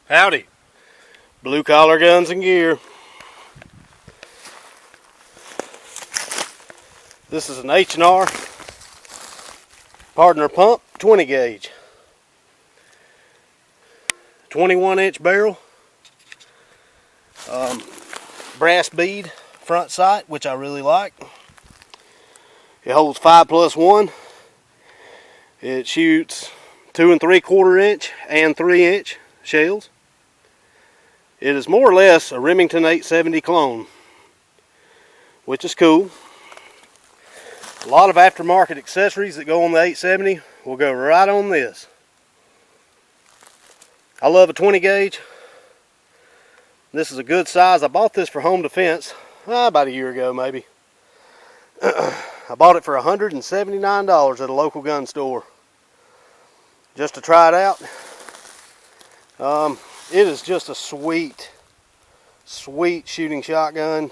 Howdy, blue collar guns and gear. This is an H&R Pardner pump 20 gauge, 21-inch barrel, brass bead front sight, which I really like. It holds 5+1. It shoots 2 3/4 inch and 3-inch shells. It is more or less a Remington 870 clone, which is cool. A lot of aftermarket accessories that go on the 870 will go right on this. I love a 20 gauge. This is a good size. I bought this for home defense about a year ago maybe. I bought it for $179 at a local gun store just to try it out. It is just a sweet shooting shotgun.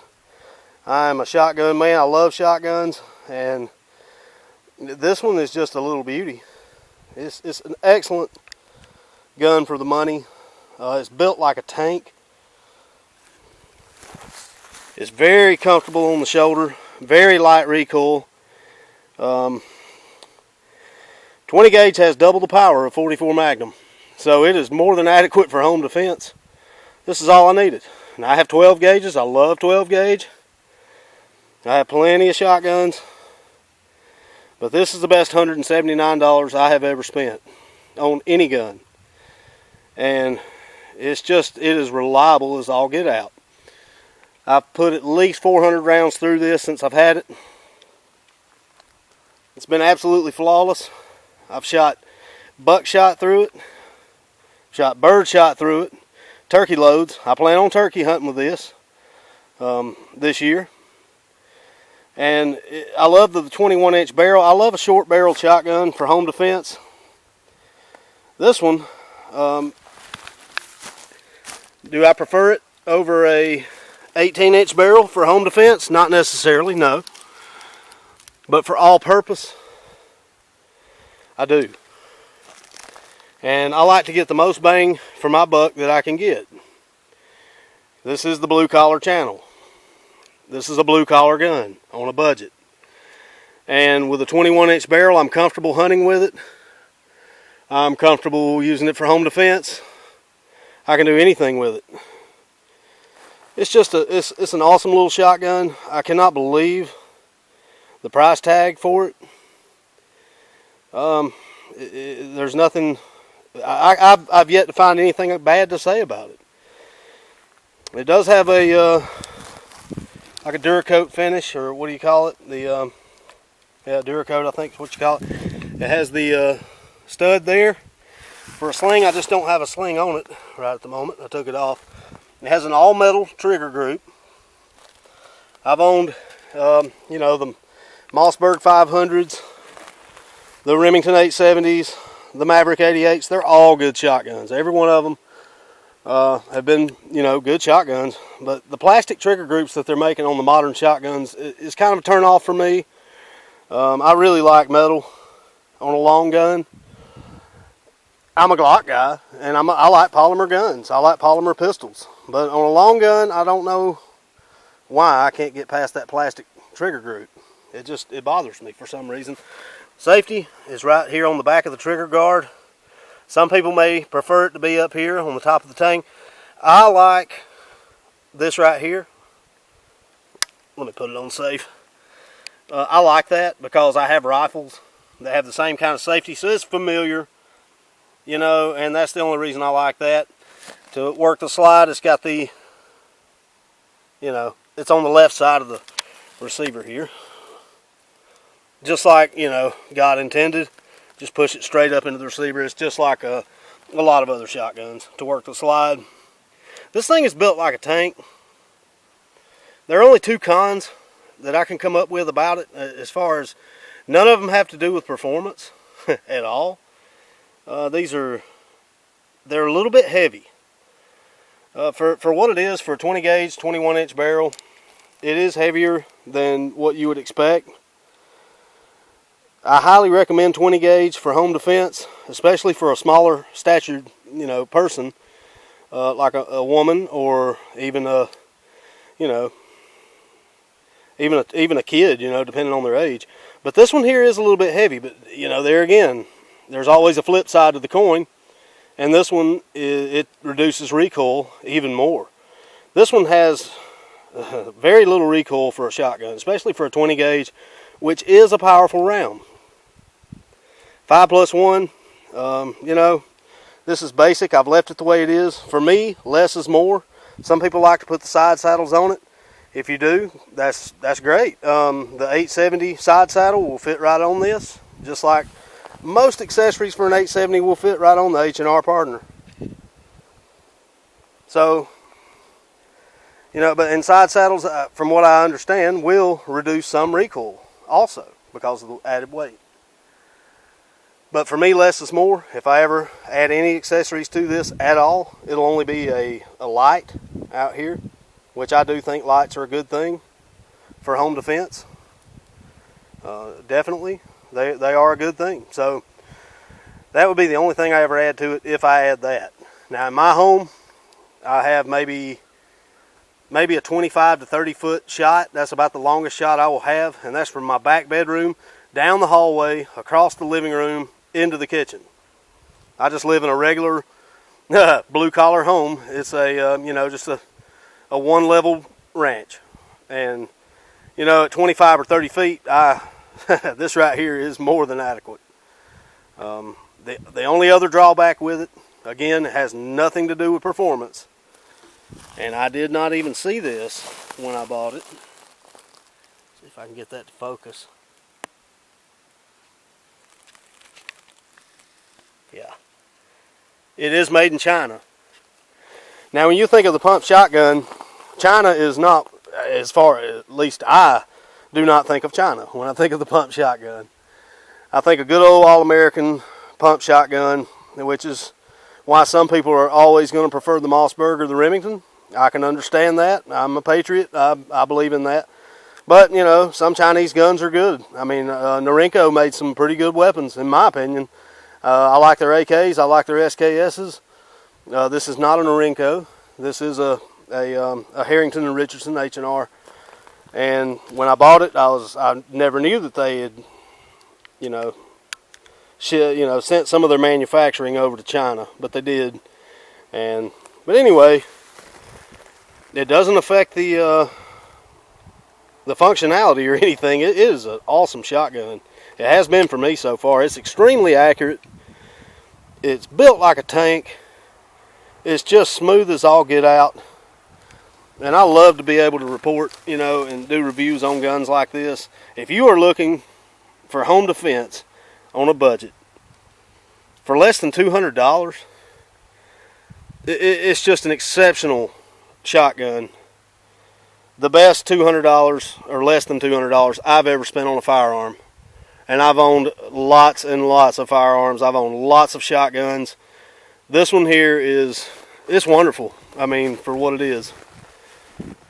I'm a shotgun man. I love shotguns, and this one is just a little beauty. It's an excellent gun for the money. It's built like a tank. It's very comfortable on the shoulder, very light recoil. 20 gauge has double the power of 44 Magnum, so it is more than adequate for home defense. This is all I needed. And I have 12 gauges. I love 12 gauge. I have plenty of shotguns, but this is the best $179 I have ever spent on any gun. And it is reliable as all get out. I've put at least 400 rounds through this since I've had it. It's been absolutely flawless. I've shot buckshot through it, shot birdshot through it, turkey loads. I plan on turkey hunting with this this year. And I love the 21-inch barrel. I love a short barrel shotgun for home defense. This one, do I prefer it over a 18-inch barrel for home defense? Not necessarily, no. But for all purpose, I do. And I like to get the most bang for my buck that I can get. This is the blue collar channel. This is a blue collar gun on a budget. And with a 21-inch barrel, I'm comfortable hunting with it. I'm comfortable using it for home defense. I can do anything with it. It's just it's an awesome little shotgun. I cannot believe the price tag for it. There's nothing. I've yet to find anything bad to say about it. It does have a like a Duracoat finish, or what do you call it? The yeah, Duracoat, I think is what you call it. It has the stud there for a sling. I just don't have a sling on it right at the moment. I took it off. It has an all-metal trigger group. I've owned, you know, the Mossberg 500s, the Remington 870s, the Maverick 88s. They're all good shotguns. Every one of them have been, you know, good shotguns. But the plastic trigger groups that they're making on the modern shotguns is kind of a turn off for me. I really like metal on a long gun. I'm a Glock guy, and I like polymer guns. I like polymer pistols. But on a long gun, I don't know why I can't get past that plastic trigger group. It bothers me for some reason. Safety is right here on the back of the trigger guard. Some people may prefer it to be up here on the top of the tang. I like this right here. Let me put it on safe. I like that because I have rifles that have the same kind of safety, so it's familiar, you know, and that's the only reason I like that. To work the slide, it's got the, you know, it's on the left side of the receiver here. Just like, you know, God intended. Just push it straight up into the receiver. It's just like a lot of other shotguns to work the slide. This thing is built like a tank. There are only two cons that I can come up with about it, as far as none of them have to do with performance at all. They're a little bit heavy. For what it is, for a 20 gauge, 21-inch barrel, it is heavier than what you would expect. I highly recommend 20 gauge for home defense, especially for a smaller statured, you know, person. like a woman, or even a, you know, even a kid, you know, depending on their age. But this one here is a little bit heavy. But you know, there again, there's always a flip side to the coin, and this one it reduces recoil even more. This one has very little recoil for a shotgun, especially for a 20 gauge, which is a powerful round. 5+1, you know, this is basic. I've left it the way it is. For me, less is more. Some people like to put the side saddles on it. If you do, that's great. The 870 side saddle will fit right on this, just like most accessories for an 870 will fit right on the H&R Pardner. So, you know, but inside saddles, from what I understand, will reduce some recoil also because of the added weight. But for me, less is more. If I ever add any accessories to this at all, it'll only be a light out here, which I do think lights are a good thing for home defense. Definitely, they are a good thing. So that would be the only thing I ever add to it if I add that. Now in my home, I have maybe a 25 to 30 foot shot. That's about the longest shot I will have, and that's from my back bedroom down the hallway, across the living room, into the kitchen. I just live in a regular blue collar home. It's a you know, just a one level ranch, and you know, at 25 or 30 feet, this right here is more than adequate. The only other drawback with it, again, it has nothing to do with performance, and I did not even see this when I bought it. See if I can get that to focus. Yeah, it is made in China. Now when you think of the pump shotgun, China is not, as far as at least I do not think of China when I think of the pump shotgun. I think a good old all-American pump shotgun, which is why some people are always going to prefer the Mossberg or the Remington. I can understand that. I'm a patriot. I believe in that. But, you know, some Chinese guns are good. I mean, Norinco made some pretty good weapons, in my opinion. I like their AKs. I like their SKSs. This is not a Norinco. This is a Harrington and Richardson H&R. And when I bought it, I never knew that they had, you know, sent some of their manufacturing over to China, but they did. But anyway, it doesn't affect the functionality or anything. It is an awesome shotgun. It has been for me so far. It's extremely accurate. It's built like a tank. It's just smooth as all get out. And I love to be able to report, you know, and do reviews on guns like this. If you are looking for home defense on a budget for less than $200, it's just an exceptional shotgun. The best $200 or less than $200 I've ever spent on a firearm. And I've owned lots and lots of firearms. I've owned lots of shotguns. This one here it's wonderful. I mean, for what it is.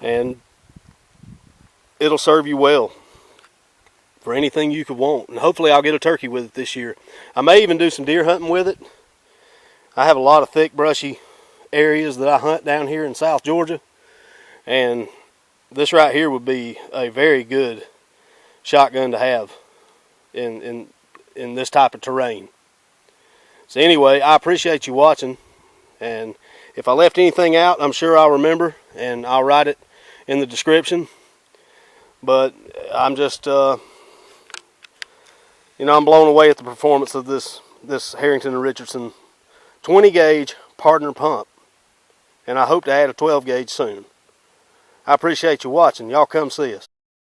And it'll serve you well for anything you could want. And hopefully I'll get a turkey with it this year. I may even do some deer hunting with it. I have a lot of thick, brushy areas that I hunt down here in South Georgia. And this right here would be a very good shotgun to have in this type of terrain. So anyway, I appreciate you watching, and if I left anything out, I'm sure I'll remember and I'll write it in the description. But I'm just you know, I'm blown away at the performance of this Harrington and Richardson 20 gauge Pardner pump, and I hope to add a 12 gauge soon. I appreciate you watching. Y'all come see us.